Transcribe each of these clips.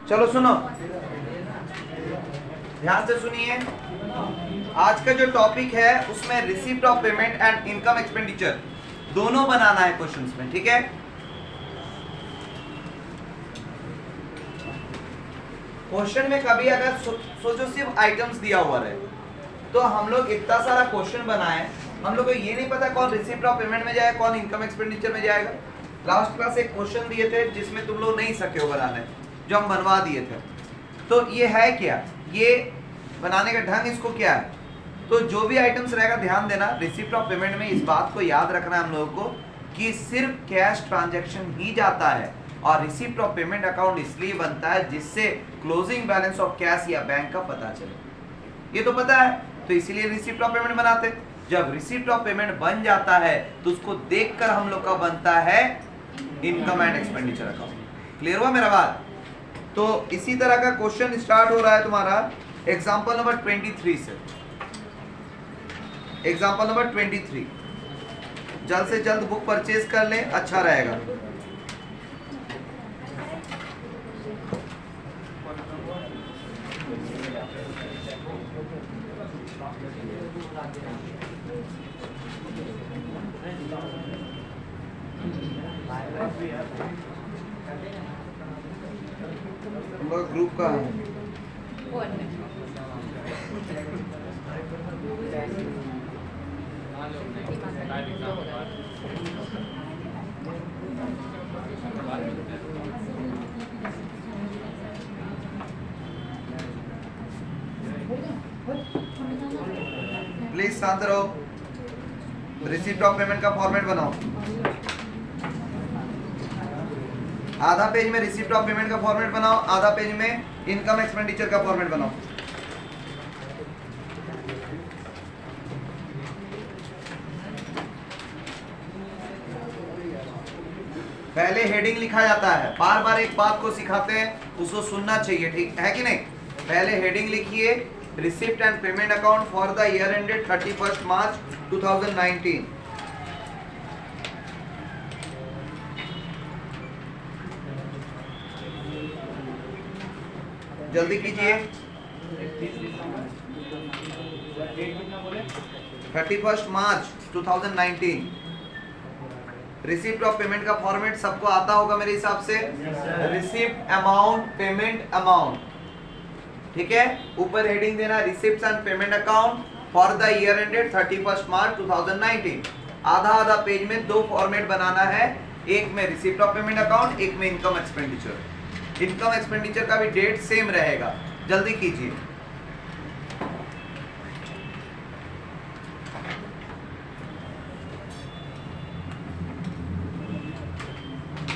चलो सुनो, ध्यान से सुनिए। आज का जो टॉपिक है उसमें receipt of payment and income expenditure दोनों बनाना है क्वेश्चंस में, ठीक है। क्वेश्चन में कभी अगर सोचो सिर्फ आइटम्स दिया हुआ रहे तो हम लोग इतना सारा क्वेश्चन बनाए, हम लोग को ये नहीं पता कौन रिसीप्ट ऑफ पेमेंट में जाएगा, कौन इनकम एक्सपेंडिचर में जाएगा। लास्ट क्लास एक क्वेश्चन दिए थे जिसमें तुम लोग नहीं सके हो बनाने, जो हम बनवा दिए थे। तो ये है क्या, ये बनाने का ढंग इसको क्या है। तो जो भी आइटम्स रहेगा ध्यान देना, रिसीप्ट ऑफ पेमेंट में इस बात को याद रखना है हम लोगों को कि सिर्फ कैश ट्रांजैक्शन ही जाता है और रिसीप्ट ऑफ पेमेंट अकाउंट इसलिए बनता है जिससे क्लोजिंग बैलेंस ऑफ कैश या बैंक का पता चले। ये तो पता है, तो इसीलिए रिसीप्ट ऑफ पेमेंट बनाते। जब रिसीप्ट ऑफ पेमेंट बन जाता है तो उसको देखकर हम लोग का बनता है income and expenditure account. Clear हुआ मेरा बात। तो इसी तरह का क्वेश्चन स्टार्ट हो रहा है तुम्हारा एग्जांपल नंबर 23 से। एग्जांपल नंबर 23 जल्द से जल्द बुक परचेज कर लें, अच्छा रहेगा। ग्रुप का है प्लीज शांत रहो। रिसीप्ट ऑफ पेमेंट का फॉर्मेट बनाओ। आधा पेज में रिसीप्ट ऑफ पेमेंट का फॉर्मेट बनाओ, आधा पेज में इनकम एक्सपेंडिचर का फॉर्मेट बनाओ। पहले हेडिंग लिखा जाता है, बार बार एक बात को सिखाते हैं, उसको सुनना चाहिए, ठीक है कि नहीं। पहले हेडिंग लिखिए, receipt and payment account for the year ended 31 मार्च 2019। जल्दी कीजिए। 31 मार्च 2019। रिसिप्ट ऑफ पेमेंट का फॉर्मेट सबको आता होगा मेरे हिसाब से, रिसिप्ट अमाउंट, पेमेंट अमाउंट, ठीक है। ऊपर हेडिंग देना receipt and payment account for the year ended 31 मार्च 2019। आधा आधा पेज में दो फॉर्मेट बनाना है, एक में रिसिप्ट ऑफ पेमेंट अकाउंट, एक में इनकम एक्सपेंडिचर। इनकम एक्सपेंडिचर का भी डेट सेम रहेगा। जल्दी कीजिए।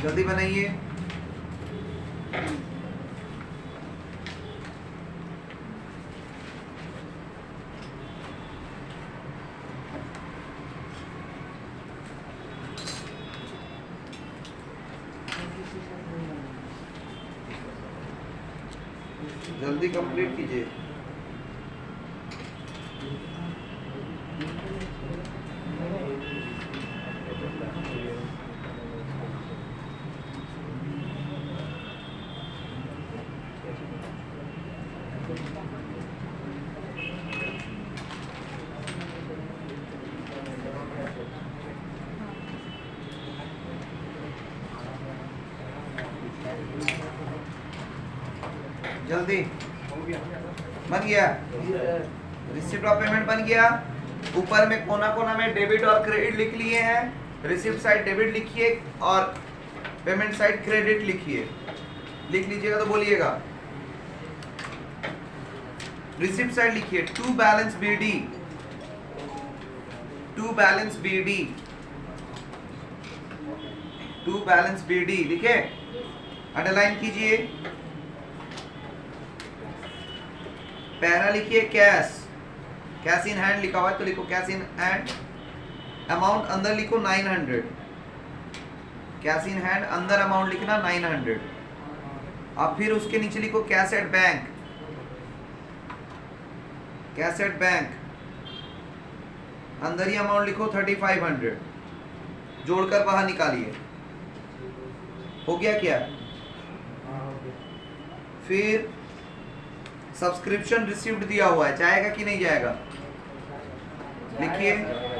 जल्दी बनाइए। जल्दी कंप्लीट कीजिए। जल्दी बन गया। रिसिप्ट ऑफ पेमेंट बन गया। ऊपर में कोना कोना में डेबिट और क्रेडिट लिख लिए हैं। रिसिप्ट साइड डेबिट लिखिए और पेमेंट साइड क्रेडिट लिखिए। लिख लीजिएगा तो बोलिएगा। रिसिप्ट साइड लिखिए to balance BD, to balance BD, to balance BD लिखे, अंडरलाइन कीजिए। पहला लिखिए कैश, कैश इन हैंड लिखा हुआ है तो लिखो कैश इन हैंड। अमाउंट अंदर लिखो 900, कैश इन हैंड अंदर अमाउंट लिखना 900। अब फिर उसके नीचे लिखो cash at bank, cash at bank अंदर ही अमाउंट लिखो 3500, जोड़कर बाहर निकालिए। हो गया क्या? फिर सब्सक्रिप्शन रिसीव्ड दिया हुआ है, जाएगा कि नहीं जाएगा? लिखिए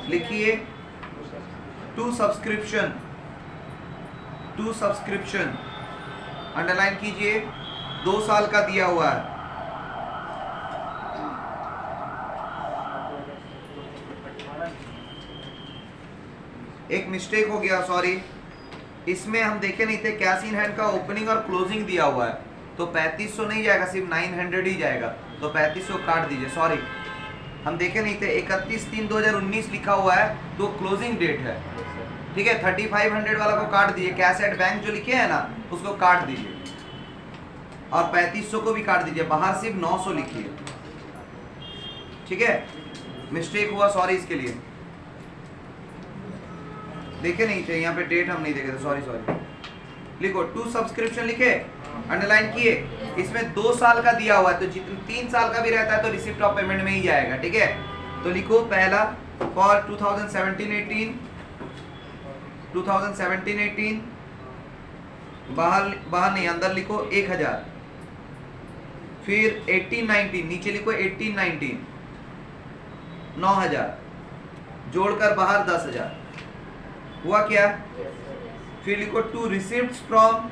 लिखिए, टू सब्सक्रिप्शन अंडरलाइन कीजिए, 2 साल का दिया हुआ है। एक मिस्टेक हो गया, सॉरी, इसमें हम देखे नहीं थे, कैश इन हैंड का ओपनिंग और क्लोजिंग दिया हुआ है, तो 3500 नहीं जाएगा, सिर्फ 900 ही जाएगा, तो 3500 काट दीजिए, सॉरी हम देखे नहीं थे। 31/3/2019 लिखा हुआ है तो क्लोजिंग डेट है, ठीक है। 3500 वाला को काट दीजिए, कैश एट बैंक जो लिखे हैं ना उसको काट दीजिए, और 3500 को भी काट दीजिए, बाहर सिर्फ 900 लिखिए, ठीक है। मिस्टेक हुआ, सॉरी इसके लिए, देखे नहीं थे यहाँ पे, डेट हम नहीं देखे थे, सॉरी। लिखो टू सब्सक्रिप्शन, लिखे, अंडरलाइन किए, इसमें 2 साल का दिया हुआ है, तो जितने 3 साल का भी रहता है तो रिसिप्ट ऑफ पेमेंट में ही जाएगा, ठीक है। तो लिखो पहला फॉर 2017-18 बाहर नहीं, अंदर लिखो 1000, फिर 18-19 नीचे लिखो 18-19 9000, जोड़कर बाहर 10,000, हुआ क्या? फिर लिखो to receipts from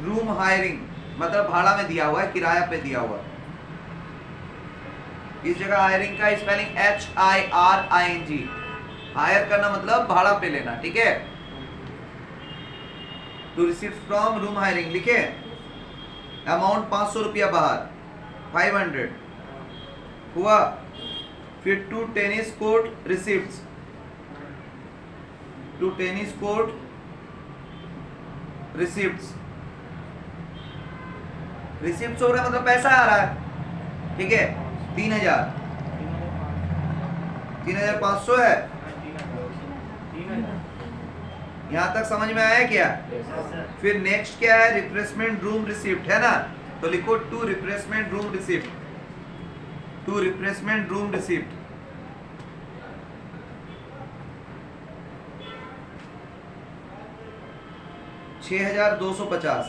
room hiring, मतलब भाड़ा में दिया हुआ है, किराया पे दिया हुआ है। इस जगह हायरिंग का स्पेलिंग HIRING, हायर करना मतलब भाड़ा पे लेना, ठीक है। To receipts from room hiring लिखे, अमाउंट 500 रुपया बाहर, 500 हुआ। फिर to tennis court receipts, to tennis court receipts हो रहा है मतलब पैसा आ रहा है, ठीक है। 3,500 है, यहां तक समझ में आया क्या? फिर नेक्स्ट क्या है? रिप्लेसमेंट रूम रिसिप्ट है ना, तो लिखो to replacement room receipt, to replacement room receipt, $6,250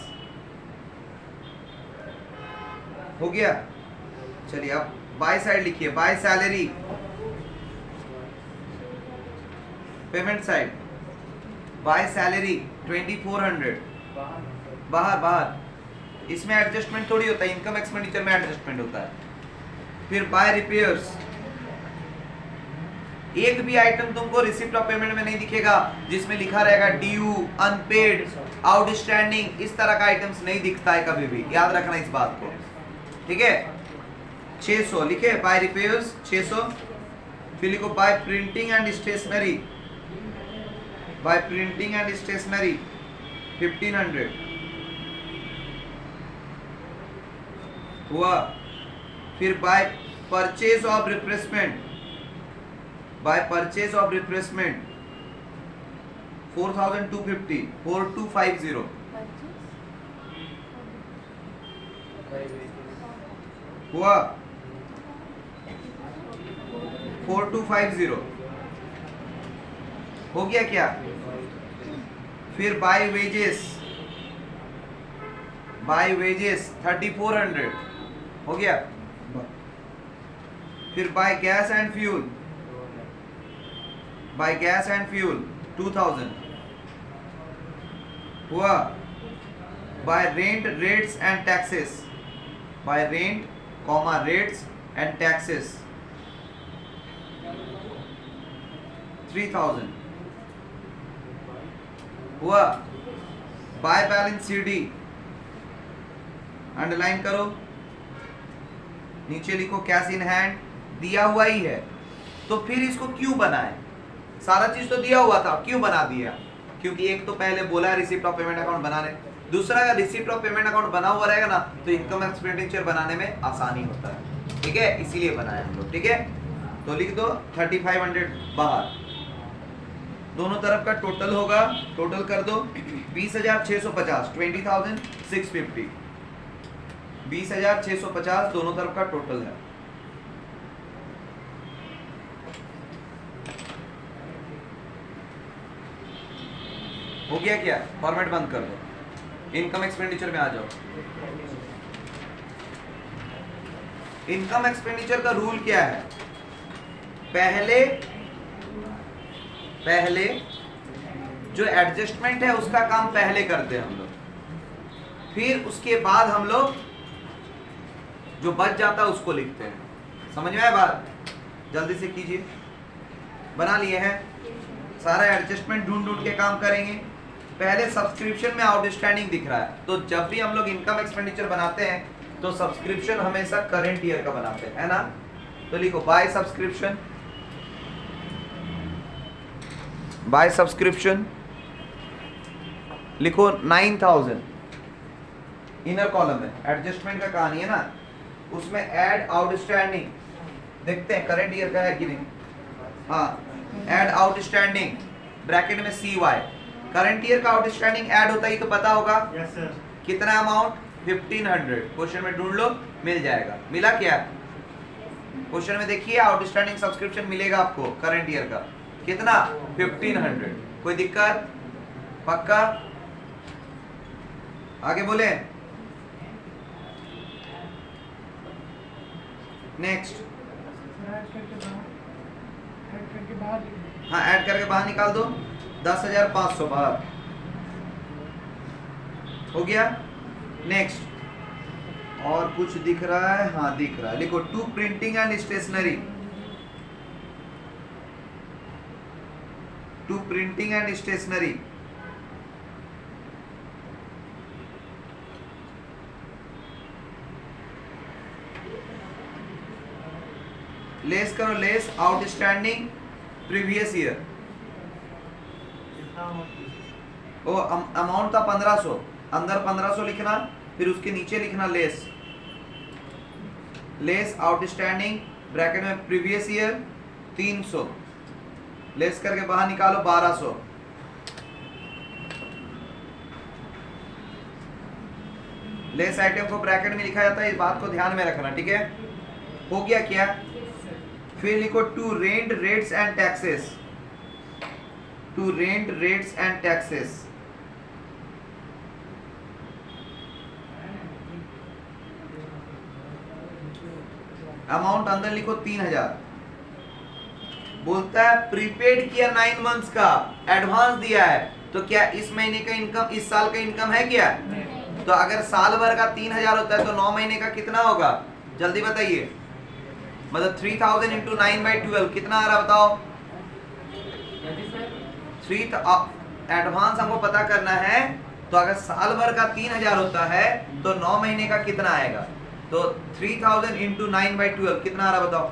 हो गया। चलिए अब बाय साइड लिखिए, by salary, payment side, by salary 2400 बाहर, इसमें एडजस्टमेंट थोड़ी होता है, इनकम एक्सपेंडिचर में एडजस्टमेंट होता है। फिर बाय रिपेयर्स, एक भी आइटम तुमको रिसिप्ट ऑफ पेमेंट में नहीं दिखेगा जिसमें लिखा रहेगा ड्यू, अनपेड, आउटस्टैंडिंग, इस तरह का आइटम्स नहीं दिखता है कभी भी, याद रखना इस बात को, ठीक है। 600 लिखे, बाय रिपेयर्स 600, फिर लिखो by printing and stationery, by printing and stationery 1500 हुआ। फिर by purchase of replacement, by purchase of replacement 4,250, 4250 हुआ, 4250 हो गया क्या? फिर बाय वेजेस 3,400 हो गया। फिर by gas and fuel, by gas and fuel 2000 हुआ। By rent, rates and taxes, by rent comma rates and taxes 3000 हुआ। बाय बैलेंस CD, अंडरलाइन करो, नीचे लिखो कैश इन हैंड, दिया हुआ ही है तो फिर इसको क्यों बनाए? सारा चीज तो दिया हुआ था, क्यों बना दिया? क्योंकि एक तो पहले बोला है रिसिप्ट ऑफ पेमेंट अकाउंट बनाने, दूसरा अगर रिसिप्ट ऑफ पेमेंट अकाउंट बना हुआ रहेगा ना तो इनकम एक्सपेंडिचर बनाने में आसानी होता है, ठीक है, इसीलिए बनाया हम लोग, ठीक है। तो लिख दो 3500 बाहर, दोनों तरफ का टोटल होगा, टोटल कर दो 20,650, 20,650, 20,650 दोनों तरफ का टोटल है। हो गया क्या? फॉर्मेट बंद कर दो। इनकम एक्सपेंडिचर में आ जाओ। इनकम एक्सपेंडिचर का रूल क्या है? पहले जो एडजस्टमेंट है उसका काम पहले करते हैं हम लोग, फिर उसके बाद हम लोग जो बच जाता है उसको लिखते हैं। समझ में आया बात? जल्दी से कीजिए। बना लिए हैं? सारा एडजस्टमेंट ढूंढ के काम करेंगे। पहले सब्सक्रिप्शन में आउटस्टैंडिंग दिख रहा है, तो जब भी हम लोग इनकम एक्सपेंडिचर बनाते हैं तो सब्सक्रिप्शन हमेशा करंट ईयर का बनाते हैं, है ना? तो लिखो बाय सब्सक्रिप्शन लिखो 9000 इनर कॉलम है, एडजस्टमेंट का कहानी है ना, उसमें ऐड आउटस्टैंडिंग देखते हैं करंट ईयर का है कि नहीं। हाँ, ऐड आउटस्टैंडिंग ब्रैकेट में CY, करंट ईयर का आउटस्टैंडिंग ऐड होता ही तो पता होगा। Yes sir. कितना अमाउंट? 1500। क्वेश्चन में ढूंढ लो, मिल जाएगा। मिला क्या? क्वेश्चन में देखिए आउटस्टैंडिंग सब्सक्रिप्शन मिलेगा आपको करंट ईयर का कितना? 1500। कोई दिक्कत? पक्का? आगे बोले। नेक्स्ट। हाँ, ऐड करके बाहर निकाल दो। 10,500 बाहर हो गया। नेक्स्ट। और कुछ दिख रहा है? हाँ दिख रहा है, लिखो to printing and stationery. To printing and stationery less करो, लेस आउटस्टैंडिंग प्रीवियस ईयर। ओ अमाउंट था 1500, अंदर 1500 लिखना, फिर उसके नीचे लिखना लेस आउटस्टैंडिंग ब्रैकेट में प्रीवियस ईयर 300, लेस करके बाहर निकालो 1200। लेस आइटम को ब्रैकेट में लिखा जाता है, इस बात को ध्यान में रखना, ठीक है? हो गया क्या? फिर लिखो to rent rates and taxes. To rent rates and taxes amount अंदर लिखो 3000। बोलता है प्रीपेड किया 9 मंथ्स का, एडवांस दिया है, तो क्या इस महीने का इनकम इस साल का इनकम है क्या? तो अगर साल भर का 3000 होता है तो 9 महीने का कितना होगा? जल्दी बताइए। मतलब 3000 इंटू 9/12 कितना आ रहा बताओ? 3 एडवांस हमको पता करना है, तो अगर साल भर का 3000 होता है तो 9 महीने का कितना आएगा? तो 3000 इंटू 9/12 कितना आ रहा बताओ?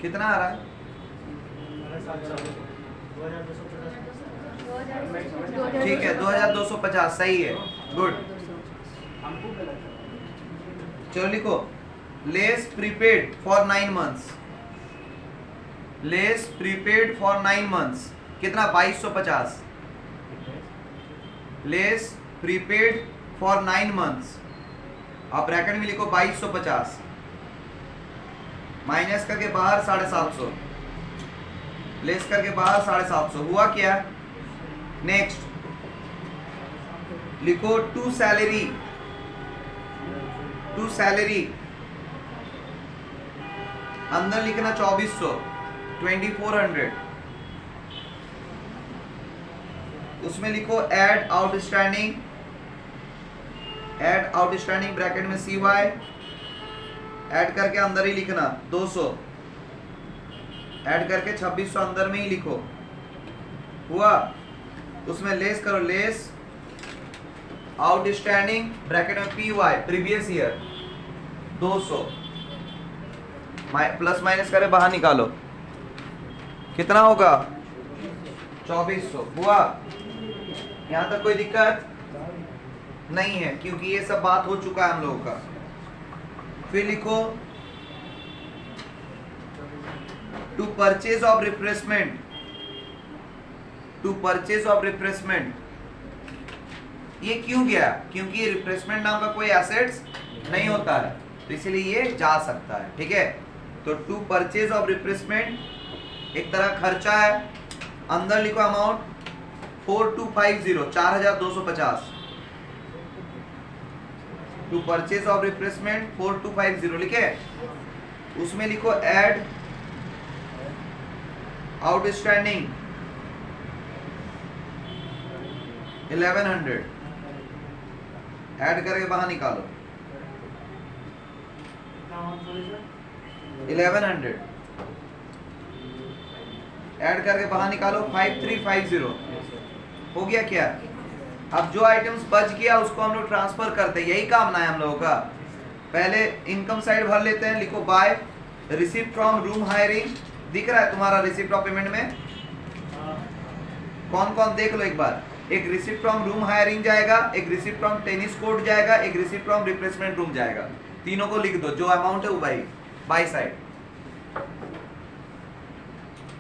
कितना आ रहा है? ठीक है, 2250 सही है, गुड। चलो लिखो less prepaid for 9 months. Less prepaid for 9 months कितना? 2250। लेस प्रीपेड फॉर 9 मंथ्स, आप ब्रैकेट में लिखो 2250, माइनस करके बाहर 750, लेस करके बाहर 750। हुआ क्या? नेक्स्ट लिखो टू सैलरी। टू सैलरी अंदर लिखना 2400, 2400। उसमें लिखो add outstanding, add outstanding bracket में CY, ऐड करके अंदर ही लिखना 200, ऐड करके 2600 अंदर में ही लिखो। हुआ? उसमें लेस करो, लेस आउटस्टैंडिंग ब्रैकेट में PY previous year 200, plus minus करे बाहर निकालो, कितना होगा? 2400। हुआ? यहां तक कोई दिक्कत नहीं है, क्योंकि ये सब बात हो चुका है हम लोगों का। फिर लिखो to purchase of refreshment. To purchase of refreshment ये क्यों गया? क्योंकि रिफ्रेशमेंट नाम का कोई एसेट्स नहीं होता है, तो इसीलिए ये जा सकता है, ठीक है। तो टू परचेज ऑफ रिप्लेसमेंट एक तरह खर्चा है, अंदर लिखो amount 4250 4250, to purchase of replacement 4250 लिखे, उसमें लिखो एड आउटस्टैंडिंग 1100, ऐड करके बाहर निकालो 1100, ऐड करके बाहर निकालो 5350, हो गया क्या। अब जो आइटम्स बच गया उसको हम लोग ट्रांसफर करते हैं, यही काम ना है हम लोगों का। पहले इनकम साइड भर लेते हैं, लिखो by receipt from room hiring, दिख रहा है तुम्हारा रिसीप्ट ऑफ पेमेंट में, कौन कौन देख लो एक बार। एक रिसीप्ट फ्रॉम रूम हायरिंग जाएगा, एक रिसीप्ट फ्रॉम टेनिस कोर्ट जाएगा, एक रिसीप्ट फ्रॉम रिप्लेसमेंट रूम जाएगा, तीनों को लिख दो, जो अमाउंट है वो बाय साइड,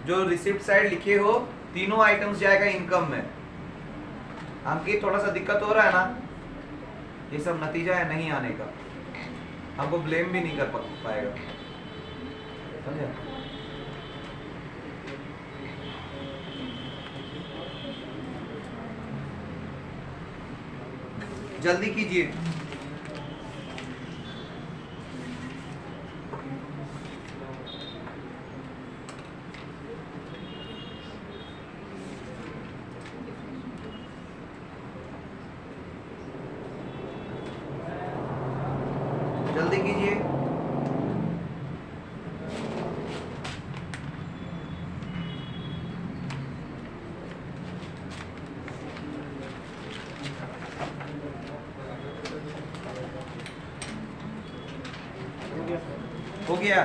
जो रिसिप्ट साइड लिखे हो तीनों आइटम्स जाएगा इनकम में। हमको थोड़ा सा दिक्कत हो रहा है ना, ये सब नतीजा है नहीं आने का, हमको ब्लेम भी नहीं कर पाएगा, समझे। जल्दी कीजिए, जल्दी कीजिए। हो गया,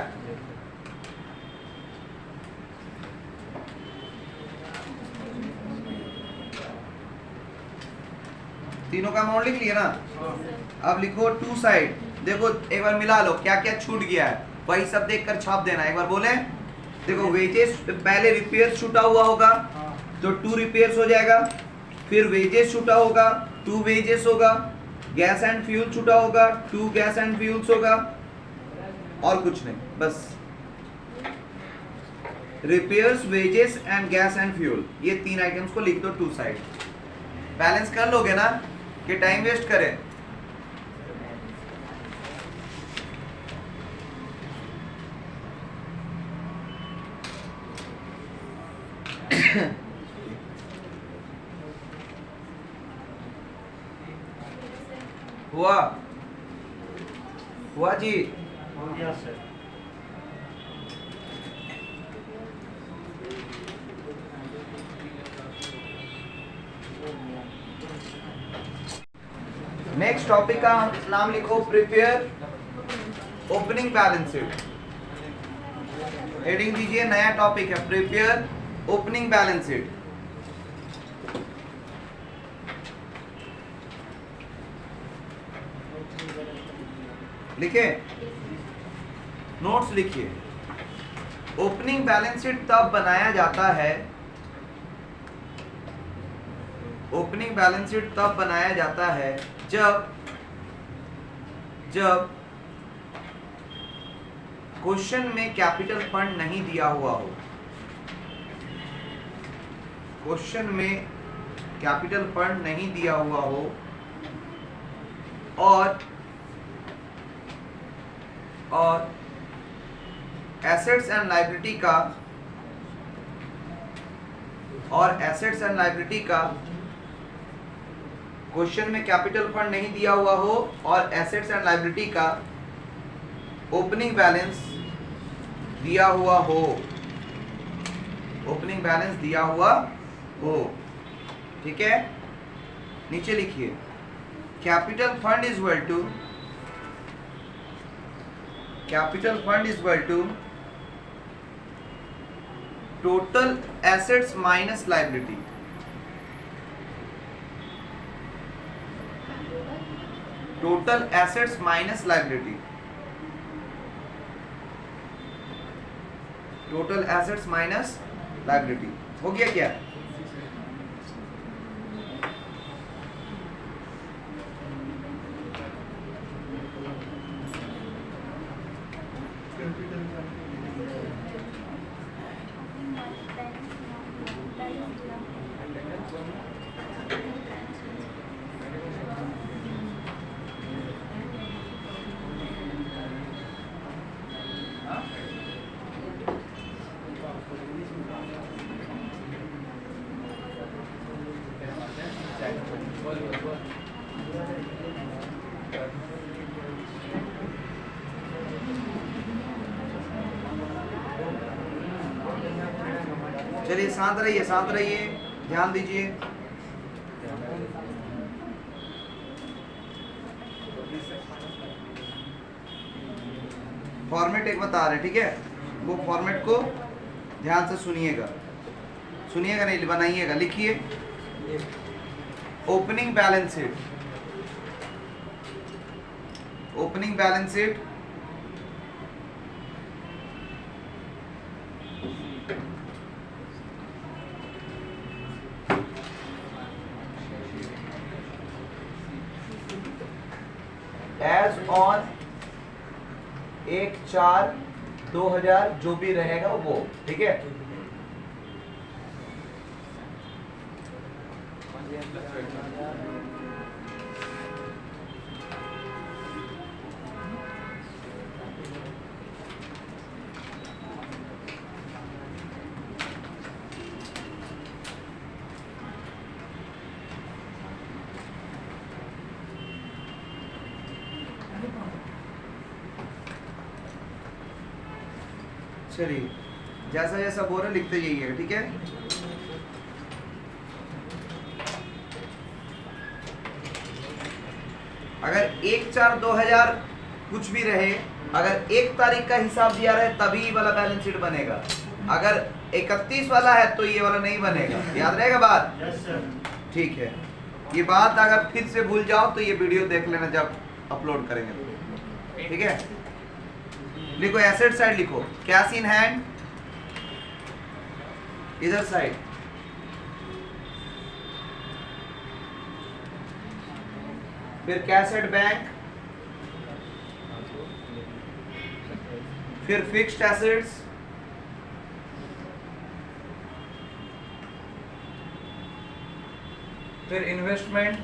तीनों का अमाउंट लिख लिया ना। अब लिखो टू साइड, देखो एक बार मिला लो क्या क्या छूट गया है, वही सब देखकर छाप देना। एक बार बोले, देखो वेजेस पहले रिपेयर छूटा हुआ होगा तो 2 रिपेयर्स हो जाएगा, फिर वेजेस छूटा होगा 2 वेजेस होगा, गैस एंड फ्यूल छूटा होगा 2 गैस एंड फ्यूल्स होगा, और कुछ नहीं, बस repairs wages and gas and fuel, ये 3 आइटम्स को लिख दो टू साइड। बैलेंस कर लोगे ना कि टाइम वेस्ट करें। हुआ हुआ जी, नेक्स्ट टॉपिक का नाम लिखो prepare opening balance sheet. Heading दीजिए, नया टॉपिक है प्रिपेयर ओपनिंग बैलेंस शीट। लिखे, नोट्स लिखिए। ओपनिंग बैलेंस शीट तब बनाया जाता है, ओपनिंग बैलेंस शीट तब बनाया जाता है जब क्वेश्चन में कैपिटल फंड नहीं दिया हुआ हो, क्वेश्चन में कैपिटल फंड नहीं दिया हुआ हो और एसेट्स एंड लायबिलिटी का क्वेश्चन में कैपिटल फंड नहीं दिया हुआ हो और एसेट्स एंड लायबिलिटी का ओपनिंग बैलेंस दिया हुआ हो, ओपनिंग बैलेंस दिया हुआ हो, ठीक है। नीचे लिखिए, capital fund is equal to total assets minus liability, total assets minus liability, total assets minus liability. हो गया क्या? चलिए शांत रहिए, शांत रहिए, ध्यान दीजिए। फॉर्मेट एक बता रहे, ठीक है, वो फॉर्मेट को ध्यान से सुनिएगा, सुनिएगा नहीं बनाइएगा। लिखिए opening balance sheet, opening balance sheet as on 1/4/2000 जो भी रहेगा वो, ठीक है। चलिए जैसा जैसा बोल रहे लिखते जाइएगा, ठीक है। अगर 1/4/2000 कुछ भी रहे, अगर 1 तारीख का हिसाब दिया रहे तभी वाला बैलेंस शीट बनेगा। अगर 31 वाला है तो ये वाला नहीं बनेगा, याद रहेगा बात? ठीक है। ये बात अगर फिर से भूल जाओ तो ये वीडियो देख लेना जब अपलोड करेंगे तो, ठीक है। लिखो एसेट साइड, लिखो कैश इन हैंड इधर साइड, फिर कैश एट बैंक, फिर फिक्स्ड एसेट्स, फिर इन्वेस्टमेंट,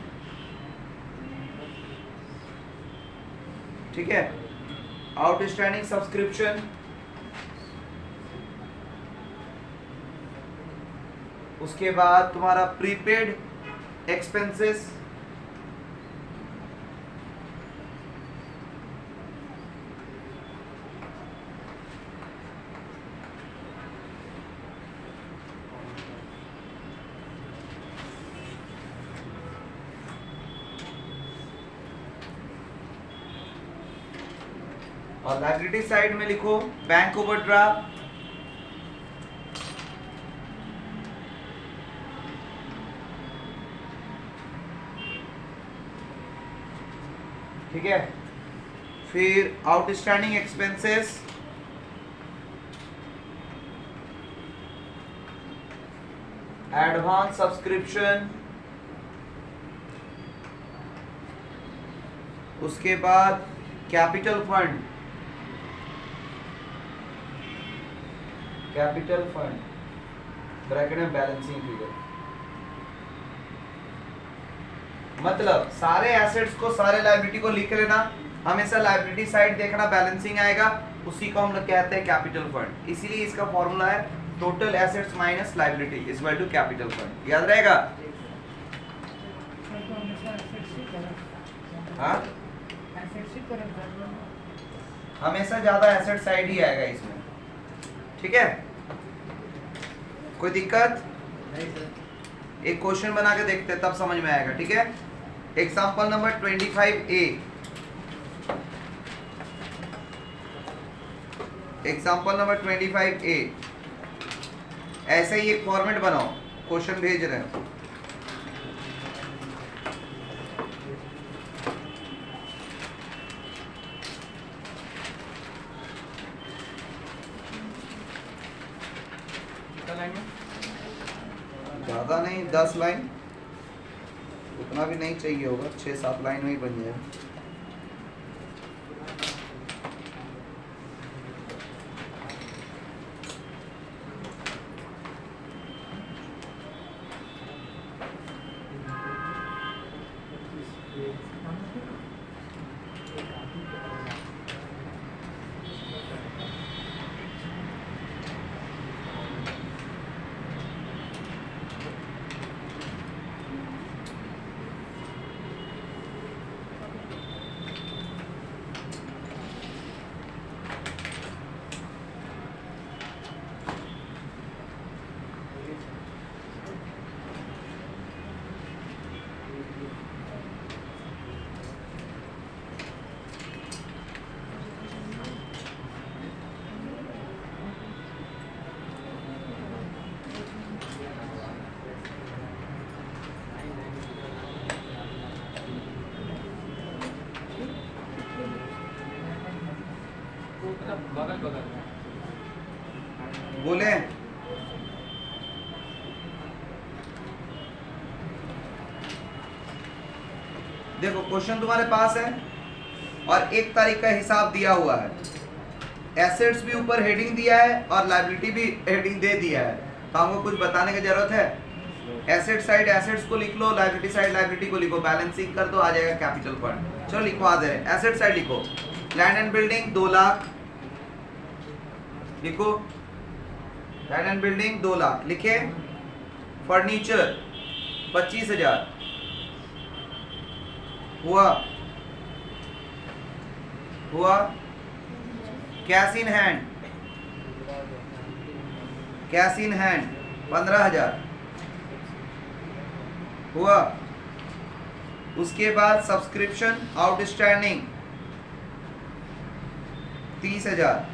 ठीक है। आउटस्टैंडिंग सब्सक्रिप्शन, उसके बाद तुम्हारा प्रीपेड एक्सपेंसेस, और लायबिलिटी साइड में लिखो बैंक ओवरड्राफ्ट, ठीक है। फिर आउटस्टैंडिंग एक्सपेंसेस, एडवांस सब्सक्रिप्शन, उसके बाद capital fund, capital fund bracket में बैलेंसिंग फिगर। मतलब सारे एसेट्स को, सारे लायबिलिटी को लिख लेना, हमेशा लायबिलिटी साइड देखना, बैलेंसिंग आएगा, उसी को हम लोग कहते हैं कैपिटल फंड। इसीलिए इसका फॉर्मूला है total assets minus liability is equal to capital fund, याद रहेगा? हाँ, हमेशा ज्यादा एसेट साइड ही आएगा इसमें, ठीक है। कोई दिक्कत नहीं सर? एक क्वेश्चन बना के देखते हैं तब समझ में आएगा, ठीक है। Example number 25A, example number 25A। ऐसे ही एक फॉर्मेट बनाओ, क्वेश्चन भेज रहे हैं। ज़्यादा नहीं, 10 लाइन, उतना भी नहीं चाहिए होगा, 6-7 लाइन में ही बन जाएगा। बोले देखो क्वेश्चन तुम्हारे पास है और 1 तारीख का हिसाब दिया हुआ है, एसेट्स भी ऊपर हेडिंग दिया है और लायबिलिटी भी हेडिंग दे दिया है, तो हमको कुछ बताने की जरूरत है? एसेट साइड एसेट्स को लिख लो, लायबिलिटी साइड लायबिलिटी को लिखो, बैलेंसिंग कर दो, आ जाएगा कैपिटल फंड। चलो लिखवा दे रहे हैं। एसेट साइड लिखो, लैंड एंड बिल्डिंग 2 लाख लिखो, लैंड एंड बिल्डिंग 2 लाख लिखे, फर्नीचर 25,000 हुआ, कैश इन हैंड 15,000 हुआ। उसके बाद सब्सक्रिप्शन आउटस्टैंडिंग 30,000,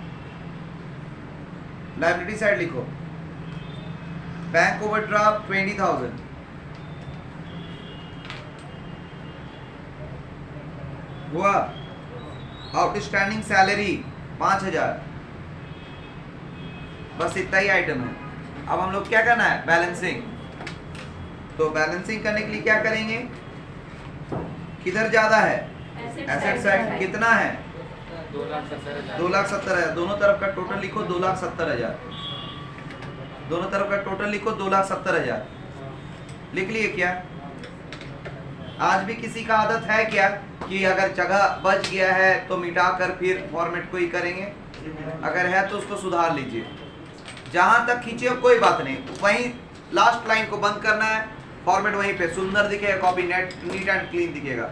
लायबिलिटी साइड लिखो, बैंक ओवरड्राफ्ट 20,000 हुआ, आउटस्टैंडिंग सैलरी 5,000। बस इतना ही आइटम है। अब हम लोग क्या करना है? बैलेंसिंग। तो बैलेंसिंग करने के लिए क्या करेंगे? किधर ज्यादा है? Asset side. कितना है? 2,70,000। दोनों तरफ का टोटल लिखो 2,70,000। दोनों तरफ का टोटल लिखो 2,70,000। लिख लिए क्या? आज भी किसी का आदत है क्या कि अगर जगह बच गया है तो मिटा कर फिर फॉर्मेट को ही करेंगे? अगर है तो उसको सुधार लीजिए। जहां तक खींचे हो कोई बात नहीं, वहीं लास्ट लाइन को बंद करना है, फॉर्मेट वहीं पे सुंदर दिखेगा, कॉपी नीट एंड क्लीन दिखेगा,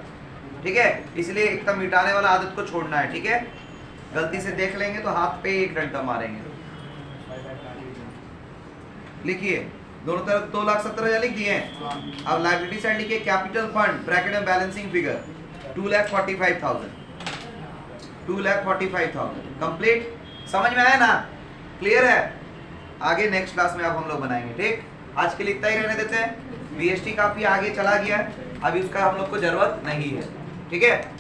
ठीक है? इसलिए एकदम मिटाने वाला आदत को छोड़ना है, ठीक है? गलती से देख लेंगे तो हाथ पे 1 डंडा मारेंगे। लिखिए, दोनों तरफ 2,70,000 लिख दिए। अब लायबिलिटी साइड लिखिए, कैपिटल फंड ब्रैकेट में बैलेंसिंग फिगर 2,45,000 कंप्लीट। समझ में आया ना? क्लियर है? आगे नेक्स्ट क्लास में अब हम लोग बनाएंगे, ठीक? आज के लिए इतना ही रहने देते हैं। वीएसटी काफी आगे चला गया है, अभी उसका हम लोग को जरूरत नहीं है, ठीक है?